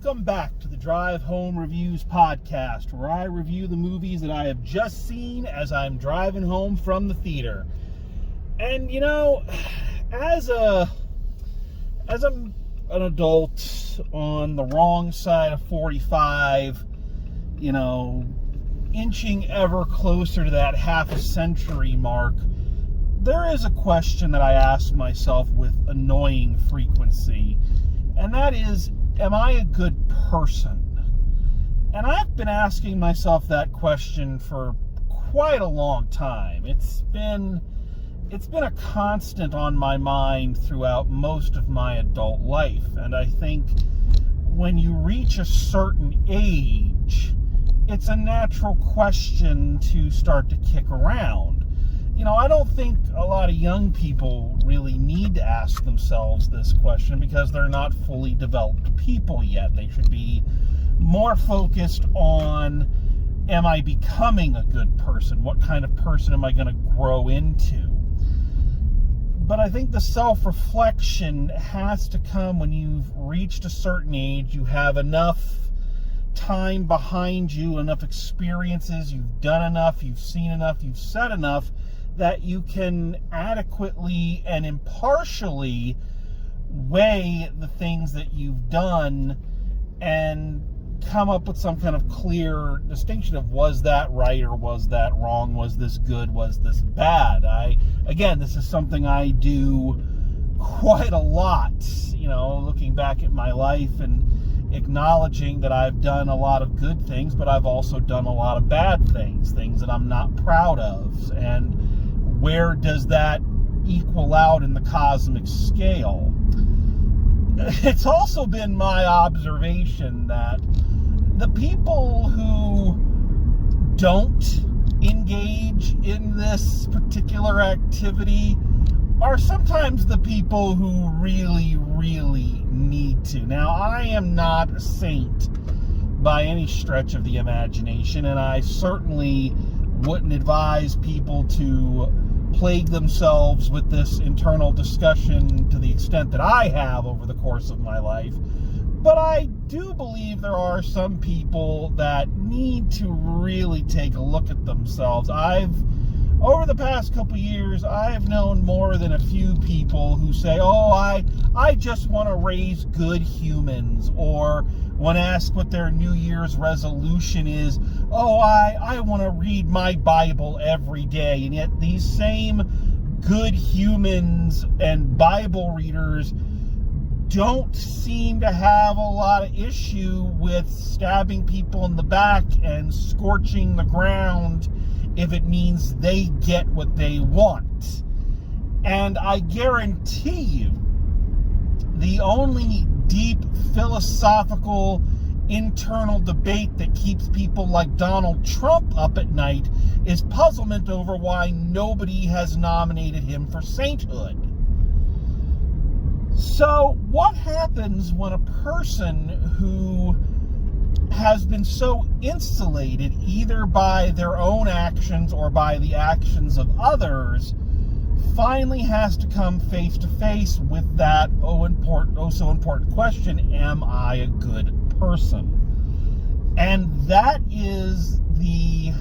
Welcome back to the Drive Home Reviews podcast, where I review the movies that I have just seen as I'm driving home from the theater. And you know, as an adult on the wrong side of 45, you know, inching ever closer to that half a century mark, there is a question that I ask myself with annoying frequency, and that is, am I a good person? And I've been asking myself that question for quite a long time. It's been a constant on my mind throughout most of my adult life. And I think when you reach a certain age, it's a natural question to start to kick around. You know, I don't think a lot of young people really need to ask themselves this question because they're not fully developed people yet. They should be more focused on, am I becoming a good person? What kind of person am I going to grow into? But I think the self-reflection has to come when you've reached a certain age, you have enough time behind you, enough experiences, you've done enough, you've seen enough, you've said enough, that you can adequately and impartially weigh the things that you've done and come up with some kind of clear distinction of, was that right or was that wrong? Was this good? Was this bad? Again, this is something I do quite a lot, you know, looking back at my life and acknowledging that I've done a lot of good things, but I've also done a lot of bad things that I'm not proud of. And where does that equal out in the cosmic scale? It's also been my observation that the people who don't engage in this particular activity are sometimes the people who really, really need to. Now, I am not a saint by any stretch of the imagination, and I certainly wouldn't advise people to plague themselves with this internal discussion to the extent that I have over the course of my life. But I do believe there are some people that need to really take a look at themselves. Over the past couple years, I've known more than a few people who say, oh, I just want to raise good humans, or when asked what their New Year's resolution is, oh, I want to read my Bible every day. And yet these same good humans and Bible readers don't seem to have a lot of issue with stabbing people in the back and scorching the ground if it means they get what they want. And I guarantee you, the only deep philosophical internal debate that keeps people like Donald Trump up at night is puzzlement over why nobody has nominated him for sainthood. So what happens when a person who has been so insulated either by their own actions or by the actions of others finally has to come face to face with that so important question, am I a good person? And that is the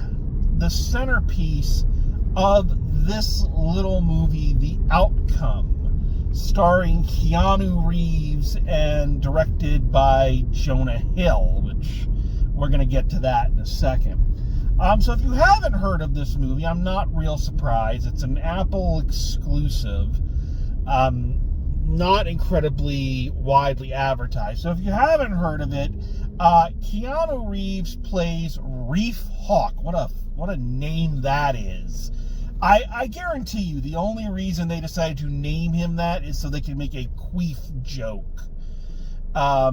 centerpiece of this little movie, The Outcome, starring Keanu Reeves and directed by Jonah Hill, which we're going to get to that in a second. So if you haven't heard of this movie, I'm not real surprised. It's an Apple exclusive, not incredibly widely advertised. So if you haven't heard of it, Keanu Reeves plays Reef Hawk. What a name that is. I guarantee you the only reason they decided to name him that is so they can make a queef joke. A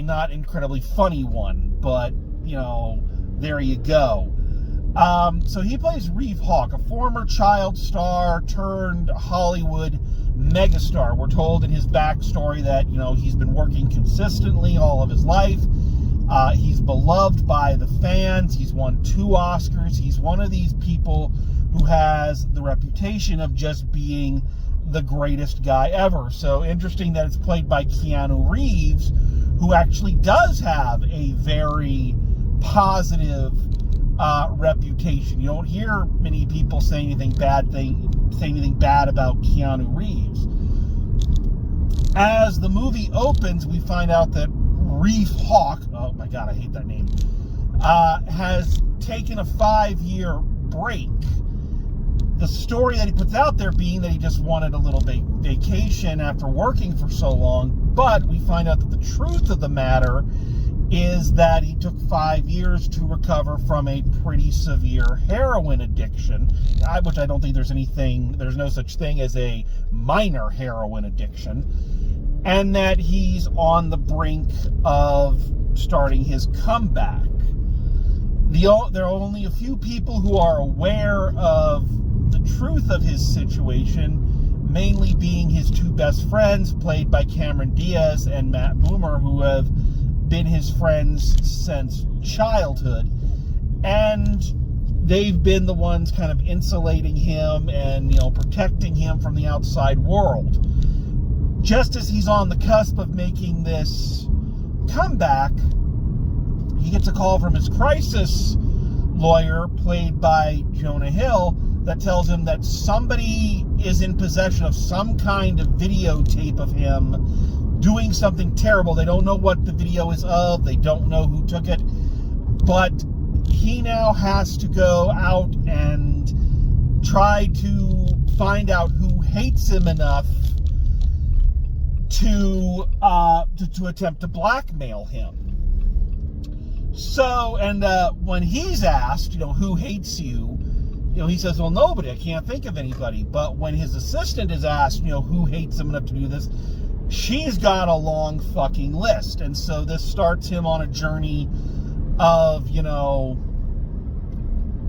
not incredibly funny one, but, you know, there you go. So he plays Reef Hawk, a former child star turned Hollywood megastar. We're told in his backstory that, you know, he's been working consistently all of his life. He's beloved by the fans. He's won 2 Oscars. He's one of these people who has the reputation of just being the greatest guy ever. So interesting that it's played by Keanu Reeves, who actually does have a very positive reputation. You don't hear many people say anything bad about Keanu Reeves. As the movie opens, we find out that Reef Hawk, oh my god, I hate that name, has taken a 5-year break. The story that he puts out there being that he just wanted a little vacation after working for so long, but we find out that the truth of the matter is that he took 5 years to recover from a pretty severe heroin addiction, which I don't think there's no such thing as a minor heroin addiction, and that he's on the brink of starting his comeback. There are only a few people who are aware of the truth of his situation, mainly being his two best friends, played by Cameron Diaz and Matt Bomer, who have been his friends since childhood, and they've been the ones kind of insulating him and, protecting him from the outside world. Just as he's on the cusp of making this comeback, he gets a call from his crisis lawyer, played by Jonah Hill, that tells him that somebody is in possession of some kind of videotape of him doing something terrible. They don't know what the video is of. They don't know who took it. But he now has to go out and try to find out who hates him enough to attempt to blackmail him. So, and when he's asked, who hates you, he says, well, nobody. I can't think of anybody. But when his assistant is asked, who hates him enough to do this, she's got a long fucking list. And so this starts him on a journey of,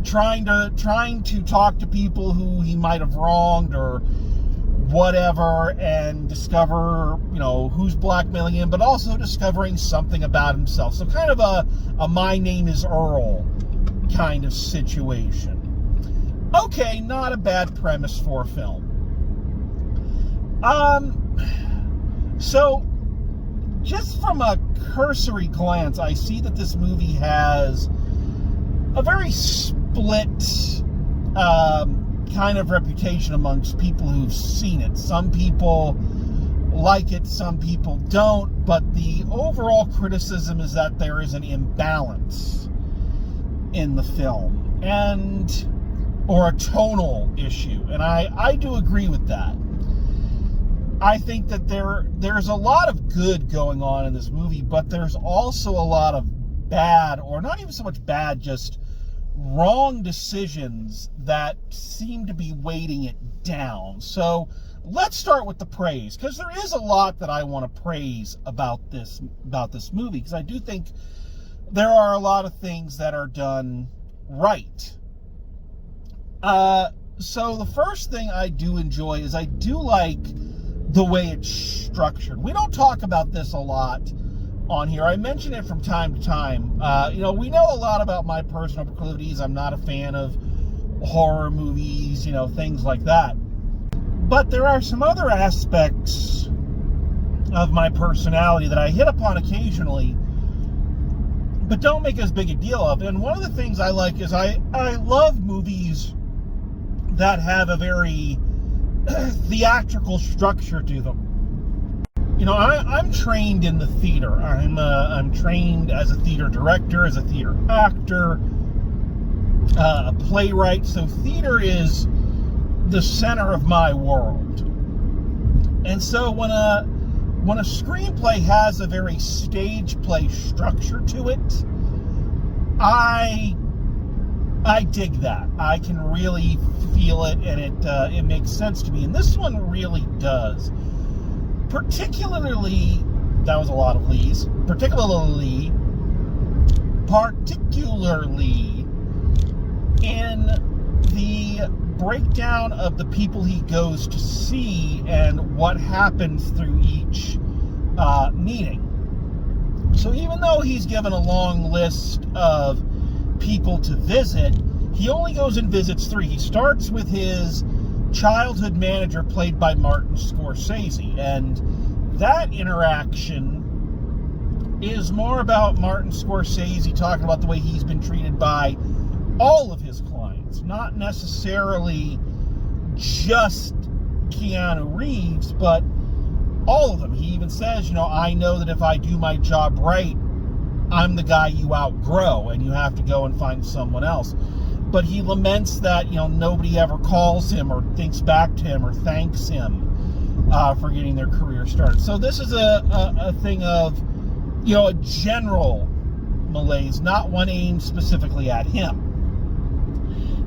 trying to talk to people who he might have wronged or whatever, and discover, who's blackmailing him, but also discovering something about himself. So kind of a My Name is Earl kind of situation. Okay, not a bad premise for a film. So, just from a cursory glance, I see that this movie has a very split kind of reputation amongst people who've seen it. Some people like it, some people don't, but the overall criticism is that there is an imbalance in the film, or a tonal issue, and I do agree with that. I think that there's a lot of good going on in this movie, but there's also a lot of bad, or not even so much bad, just wrong decisions that seem to be weighting it down. So let's start with the praise, because there is a lot that I want to praise about this movie, because I do think there are a lot of things that are done right. So the first thing I do enjoy is I do like the way it's structured. We don't talk about this a lot on here. I mention it from time to time. We know a lot about my personal proclivities. I'm not a fan of horror movies, things like that. But there are some other aspects of my personality that I hit upon occasionally, but don't make as big a deal of. And one of the things I like is I love movies that have a very theatrical structure to them. I'm trained in the theater. I'm trained as a theater director, as a theater actor, a playwright. So theater is the center of my world. And so when a screenplay has a very stage play structure to it, I dig that. I can really feel it, and it makes sense to me. And this one really does. Particularly, that was a lot of lees. Particularly in the breakdown of the people he goes to see and what happens through each meeting. So even though he's given a long list of people to visit, he only goes and visits 3. He starts with his childhood manager, played by Martin Scorsese, and that interaction is more about Martin Scorsese talking about the way he's been treated by all of his clients, not necessarily just Keanu Reeves, but all of them. He even says, I know that if I do my job right, I'm the guy you outgrow and you have to go and find someone else. But he laments that, nobody ever calls him or thinks back to him or thanks him for getting their career started. So this is a thing of, a general malaise, not one aimed specifically at him.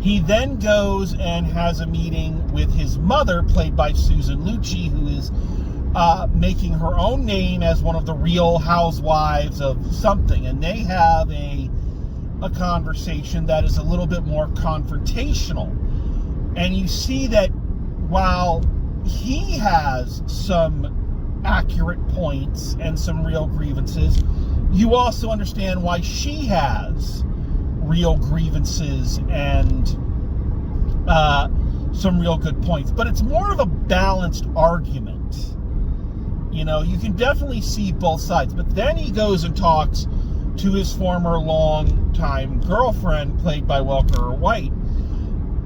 He then goes and has a meeting with his mother, played by Susan Lucci, who is making her own name as one of the Real Housewives of something. And they have a conversation that is a little bit more confrontational. And you see that while he has some accurate points and some real grievances, you also understand why she has real grievances and some real good points. But it's more of a balanced argument. You can definitely see both sides. But then he goes and talks to his former longtime girlfriend, played by Walker White,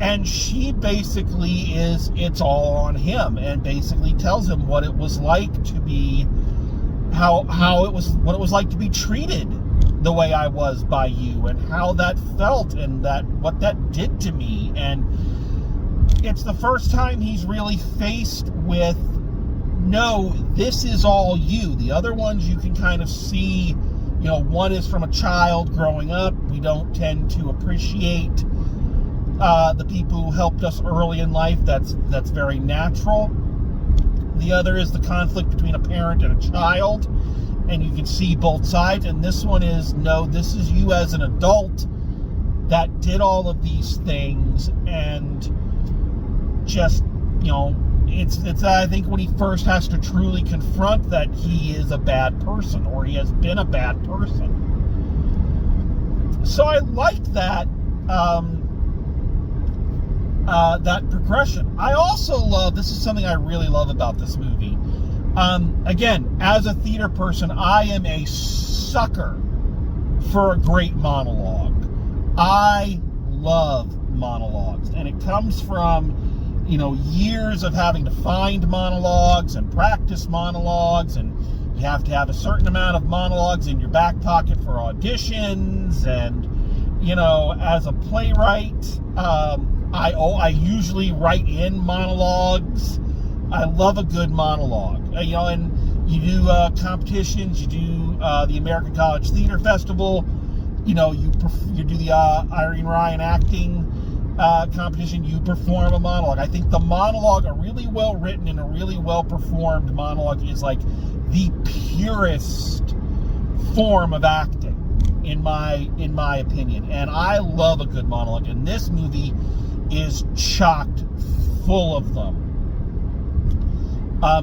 and she basically it's all on him, and basically tells him what it was like to be, what it was like to be treated the way I was by you, and how that felt, and what that did to me. And it's the first time he's really faced with, no, this is all you. The other ones you can kind of see, one is from a child growing up. We don't tend to appreciate the people who helped us early in life. That's very natural. The other is the conflict between a parent and a child, and you can see both sides. And this one is, no, this is you as an adult that did all of these things, and just, it's I think when he first has to truly confront that he is a bad person, or he has been a bad person. So I liked that that progression. I also love, this is something I really love about this movie. Again, as a theater person, I am a sucker for a great monologue. I love monologues, and it comes from years of having to find monologues and practice monologues, and you have to have a certain amount of monologues in your back pocket for auditions. And as a playwright, I usually write in monologues. I love a good monologue. And you do competitions, you do the American College Theater Festival, you do the Irene Ryan acting competition, you perform a monologue. I think the monologue, a really well written and a really well performed monologue, is like the purest form of acting in my opinion. And I love a good monologue, and this movie is chocked full of them.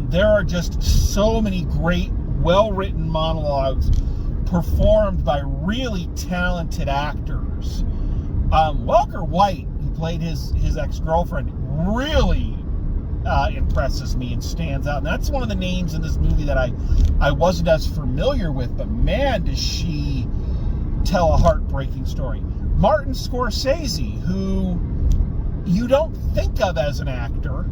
There are just so many great, well-written monologues performed by really talented actors. Walker White, who played his ex-girlfriend, really impresses me and stands out. And that's one of the names in this movie that I wasn't as familiar with, but man, does she tell a heartbreaking story. Martin Scorsese, who you don't think of as an actor.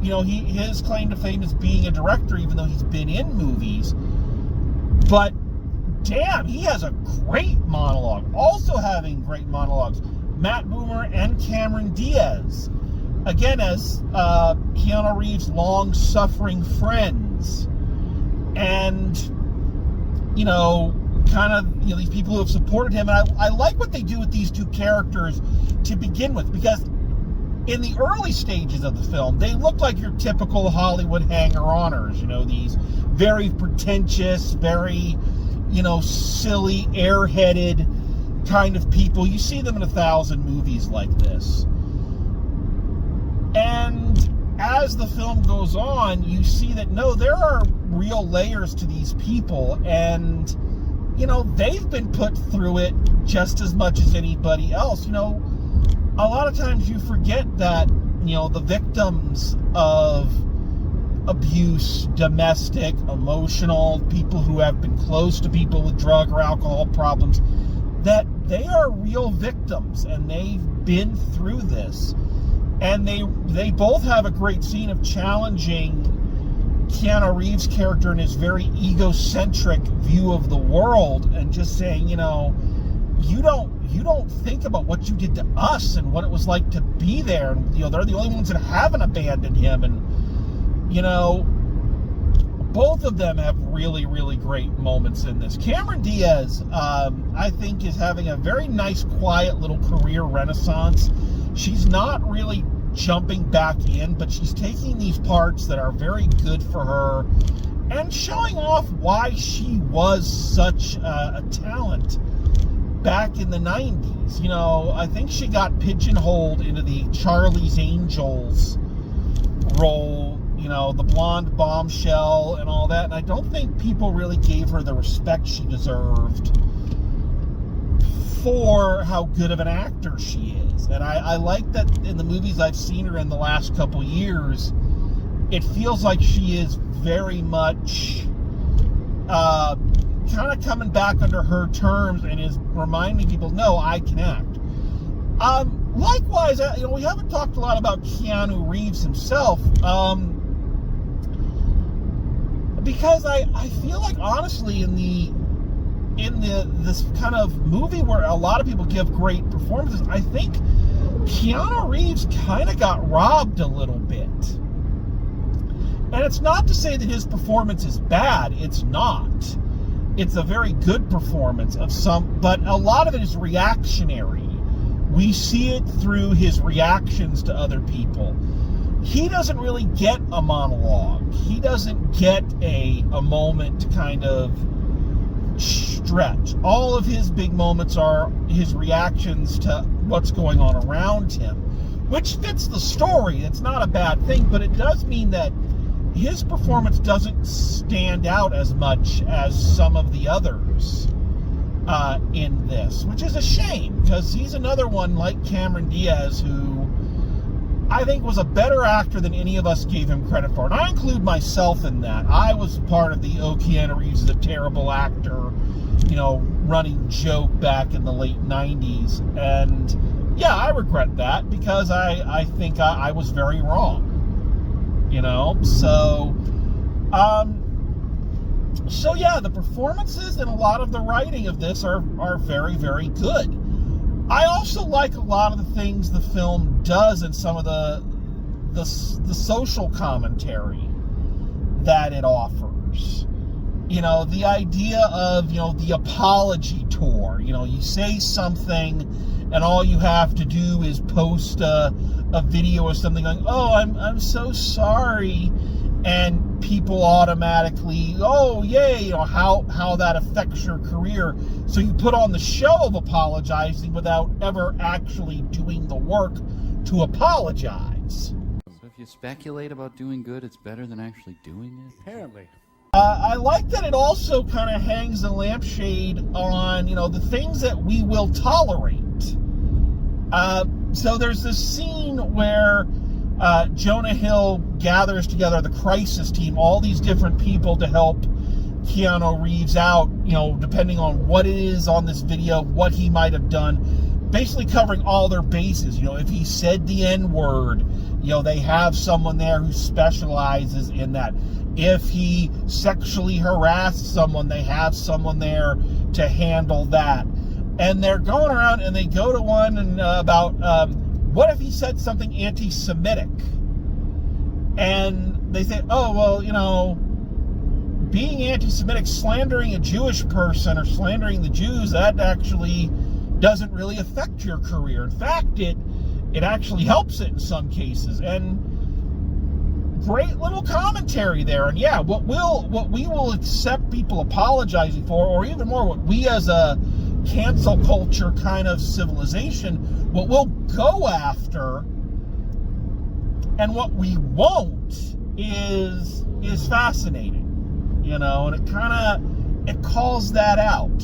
His claim to fame is being a director, even though he's been in movies. But damn, he has a great monologue. Also having great monologues, Matt Boomer and Cameron Diaz. Again, as Keanu Reeves' long-suffering friends. And, these people who have supported him. And I like what they do with these two characters to begin with, because in the early stages of the film, they look like your typical Hollywood hanger-oners, these very pretentious, very, silly, airheaded kind of people. You see them in 1,000 movies like this. And as the film goes on, you see that, no, there are real layers to these people, and, they've been put through it just as much as anybody else. A lot of times you forget that, the victims of abuse, domestic, emotional, people who have been close to people with drug or alcohol problems, that they are real victims and they've been through this. And they both have a great scene of challenging Keanu Reeves' character in his very egocentric view of the world and just saying, you don't think about what you did to us and what it was like to be there. And, they're the only ones that haven't abandoned him. And, both of them have really, really great moments in this. Cameron Diaz, I think, is having a very nice, quiet little career renaissance. She's not really jumping back in, but she's taking these parts that are very good for her and showing off why she was such a talent back in the 90s. I think she got pigeonholed into the Charlie's Angels role, the blonde bombshell and all that, and I don't think people really gave her the respect she deserved for how good of an actor she is. And I like that in the movies I've seen her in the last couple years, it feels like she is very much kind of coming back under her terms and is reminding people, no, I can act. Likewise, we haven't talked a lot about Keanu Reeves himself, because I feel like, honestly, in this kind of movie where a lot of people give great performances, I think Keanu Reeves kind of got robbed a little bit. And it's not to say that his performance is bad. It's not. It's a very good performance but a lot of it is reactionary. We see it through his reactions to other people. He doesn't really get a monologue. He doesn't get a moment to kind of stretch. All of his big moments are his reactions to what's going on around him, which fits the story. It's not a bad thing, but it does mean that his performance doesn't stand out as much as some of the others in this, which is a shame, because he's another one like Cameron Diaz who I think was a better actor than any of us gave him credit for. And I include myself in that. I was part of the Keanu Reeves is a terrible actor, running joke back in the late 90s. And yeah, I regret that because I think I was very wrong. So yeah, the performances and a lot of the writing of this are very, very good. I also like a lot of the things the film does and some of the social commentary that it offers. The idea of, the apology tour. You say something and all you have to do is post a video or something going, oh, I'm so sorry. And people automatically, oh, yay, how that affects your career. So you put on the show of apologizing without ever actually doing the work to apologize. So if you speculate about doing good, it's better than actually doing it? Apparently. I like that it also kind of hangs a lampshade on, the things that we will tolerate. So there's this scene where Jonah Hill gathers together the crisis team, all these different people to help Keanu Reeves out, depending on what it is on this video, what he might have done, basically covering all their bases. If he said the N-word, they have someone there who specializes in that. If he sexually harassed someone, they have someone there to handle that. And they're going around and they go to one and about what if he said something anti-Semitic? And they say, oh, well, being anti-Semitic, slandering a Jewish person or slandering the Jews, that actually doesn't really affect your career. In fact, it actually helps it in some cases. And great little commentary there. And yeah, what we will accept people apologizing for, or even more, what we as a cancel culture kind of civilization, what we'll go after and what we won't is fascinating, and it calls that out.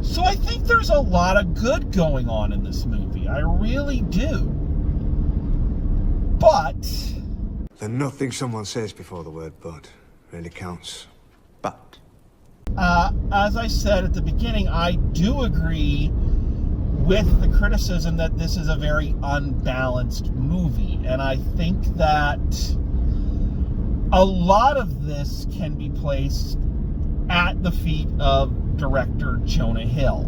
So I think there's a lot of good going on in this movie. I really do. But Then nothing someone says before the word but really counts. But As I said at the beginning, I do agree with the criticism that this is a very unbalanced movie. And I think that a lot of this can be placed at the feet of director Jonah Hill.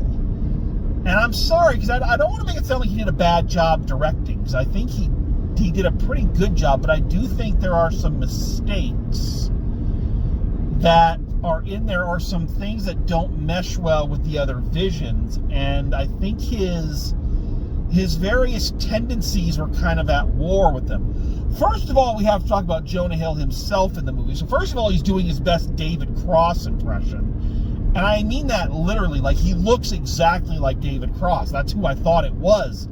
And I'm sorry, because I don't want to make it sound like he did a bad job directing, because I think he did a pretty good job, but I do think there are some mistakes that are in there, or some things that don't mesh well with the other visions, and I think his various tendencies were kind of at war with them. First of all, we have to talk about Jonah Hill himself in the movie. So first of all, he's doing his best David Cross impression, and I mean that literally. Like, he looks exactly like David Cross. That's who I thought it was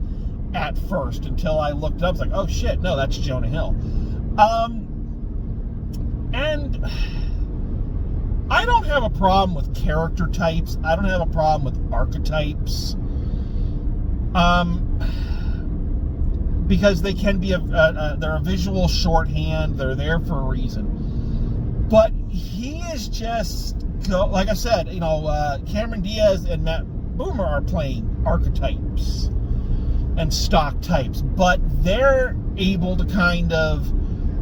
at first, until I looked it up. It's like, oh shit, no, that's Jonah Hill. And I don't have a problem with character types. I don't have a problem with archetypes. Because they can be they're a visual shorthand. They're there for a reason. But he is just, like I said, Cameron Diaz and Matt Bomer are playing archetypes and stock types, but they're able to kind of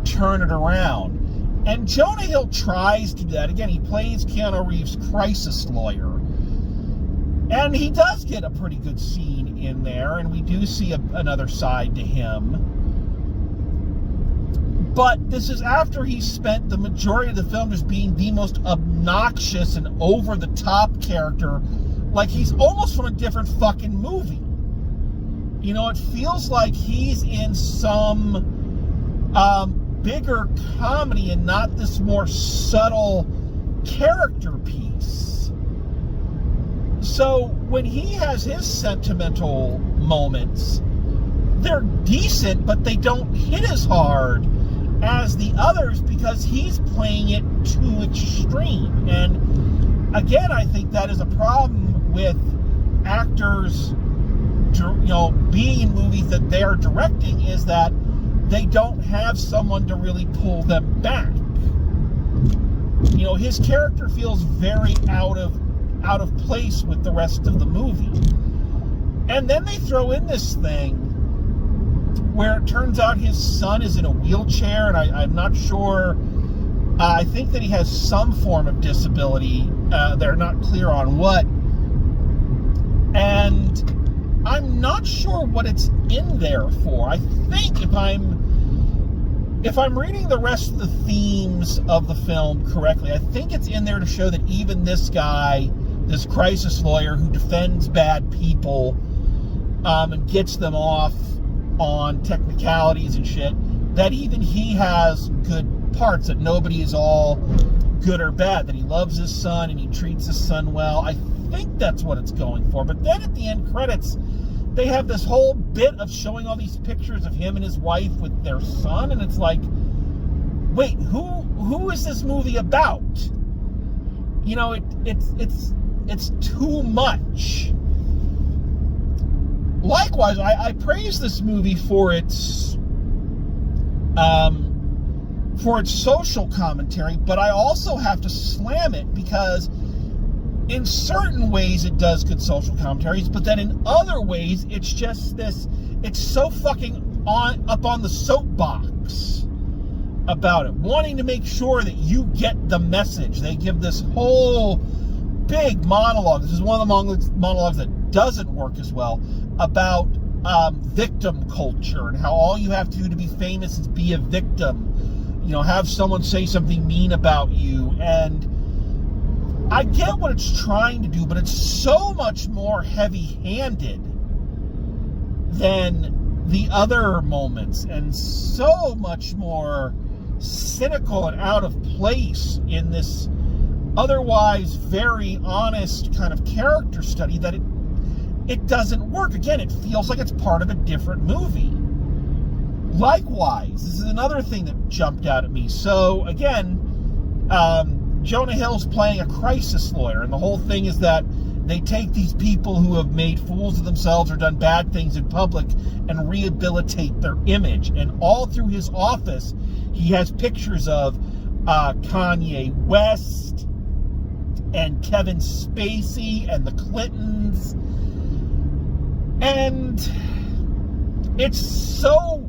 turn it around. And Jonah Hill tries to do that. Again, he plays Keanu Reeves' crisis lawyer. And he does get a pretty good scene in there, and we do see another side to him. But this is after he spent the majority of the film just being the most obnoxious and over-the-top character. Like, he's almost from a different fucking movie. It feels like he's in some bigger comedy and not this more subtle character piece. So when he has his sentimental moments, they're decent, but they don't hit as hard as the others because he's playing it too extreme. And again, I think that is a problem with actors, being in movies that they are directing, is that they don't have someone to really pull them back. His character feels very out of place with the rest of the movie. And then they throw in this thing where it turns out his son is in a wheelchair, and I'm not sure. I think that he has some form of disability. They're not clear on what. And I'm not sure what it's in there for. I think if I'm reading the rest of the themes of the film correctly, I think it's in there to show that even this guy, this crisis lawyer who defends bad people and gets them off on technicalities and shit, that even he has good parts, that nobody is all good or bad, that he loves his son and he treats his son well. I think that's what it's going for. But then at the end credits, they have this whole bit of showing all these pictures of him and his wife with their son, and it's like, wait, who is this movie about? It's too much. Likewise, I praise this movie for its social commentary, but I also have to slam it because in certain ways it does good social commentaries, but then in other ways it's just this, it's so fucking up on the soapbox about it, wanting to make sure that you get the message. They give this whole big monologue. This is one of the monologues that doesn't work as well, about victim culture and how all you have to do to be famous is be a victim. Have someone say something mean about you. And I get what it's trying to do, but it's so much more heavy-handed than the other moments, and so much more cynical and out of place in this otherwise very honest kind of character study, that it doesn't work. Again, it feels like it's part of a different movie. Likewise, this is another thing that jumped out at me. So again, Jonah Hill's playing a crisis lawyer, and the whole thing is that They take these people who have made fools of themselves or done bad things in public and rehabilitate their image. And all through his office, he has pictures of Kanye West and Kevin Spacey and the Clintons. And it's so,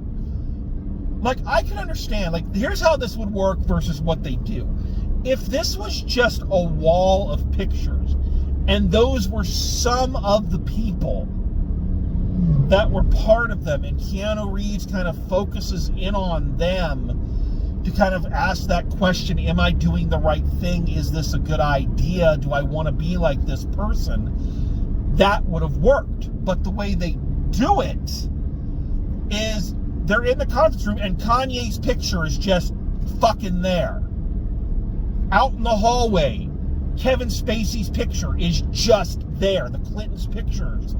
like, I can understand, like, here's how this would work versus what they do. If this was just a wall of pictures, and those were some of the people that were part of them, and Keanu Reeves kind of focuses in on them to kind of ask that question, am I doing the right thing? Is this a good idea? Do I want to be like this person? That would have worked. But the way they do it is they're in the conference room and Kanye's picture is just fucking there. Out in the hallway, Kevin Spacey's picture is just there. The Clintons' pictures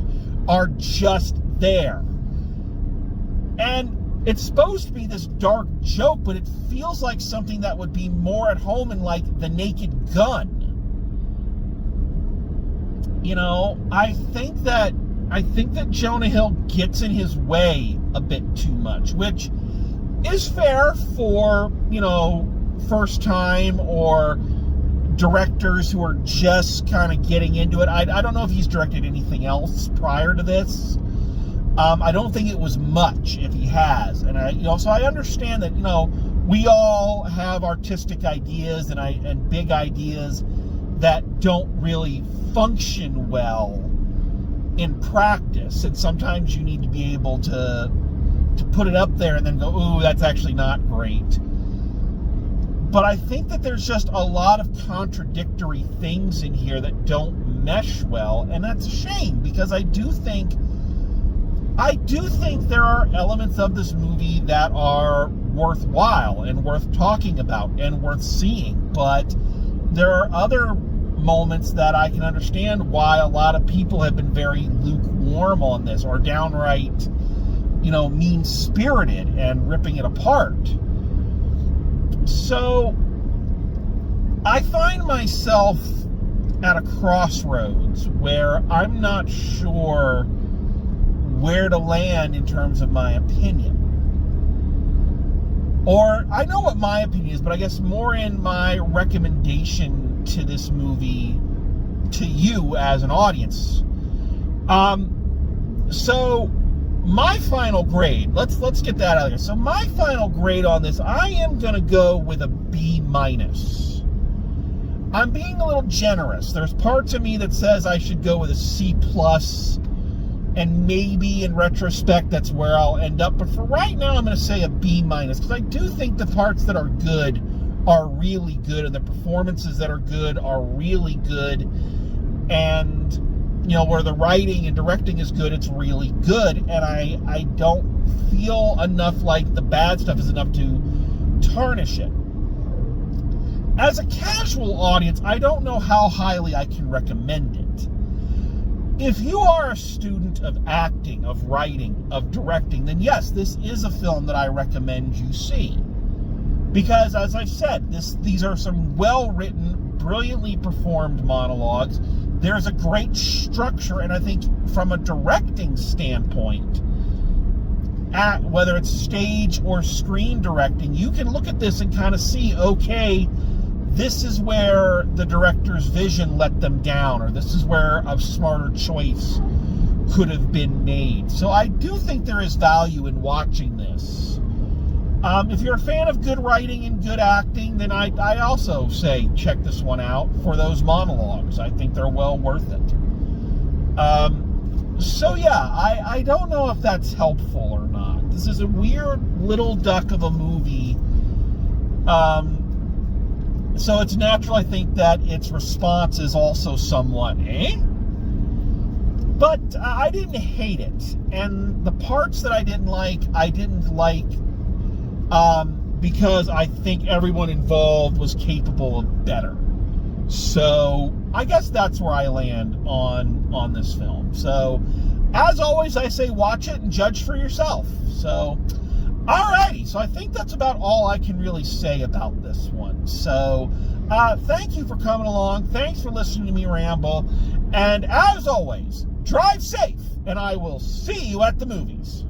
are just there. And it's supposed to be this dark joke, but it feels like something that would be more at home in, like, The Naked Gun. You know, I think that Jonah Hill gets in his way a bit too much, which is fair for, you know, first time or directors who are just kind of getting into it. I don't know if he's directed anything else prior to this. I don't think it was much if he has. And so I understand that, you know, we all have artistic ideas and big ideas that don't really function well in practice. And sometimes you need to be able to put it up there and then go, ooh, that's actually not great. But I think that there's just a lot of contradictory things in here that don't mesh well, and that's a shame, because I do think there are elements of this movie that are worthwhile and worth talking about and worth seeing, but there are other moments that I can understand why a lot of people have been very lukewarm on this, or downright, you know, mean-spirited and ripping it apart. So I find myself at a crossroads where I'm not sure where to land in terms of my opinion. Or I know what my opinion is, but I guess more in my recommendation to this movie to you as an audience. So my final grade, let's get that out of here. So my final grade on this, I am going to go with a B-. I'm being a little generous. There's parts of me that says I should go with a C+, and maybe in retrospect that's where I'll end up. But for right now, I'm going to say a B-, because I do think the parts that are good are really good, and the performances that are good are really good. And, you know, where the writing and directing is good, it's really good. And I don't feel enough like the bad stuff is enough to tarnish it. As a casual audience, I don't know how highly I can recommend it. If you are a student of acting, of writing, of directing, then yes, this is a film that I recommend you see. Because, as I said, these are some well-written, brilliantly performed monologues. There's a great structure, and I think from a directing standpoint, whether it's stage or screen directing, you can look at this and kind of see, okay, this is where the director's vision let them down, or this is where a smarter choice could have been made. So I do think there is value in watching this. If you're a fan of good writing and good acting, then I also say check this one out for those monologues. I think they're well worth it. So yeah, I don't know if that's helpful or not. This is a weird little duck of a movie. So it's natural, I think, that its response is also somewhat, But I didn't hate it. And the parts that I didn't like because I think everyone involved was capable of better. So I guess that's where I land on this film. So as always, I say watch it and judge for yourself. So alrighty, so I think that's about all I can really say about this one. So thank you for coming along. Thanks for listening to me ramble. And as always, drive safe, and I will see you at the movies.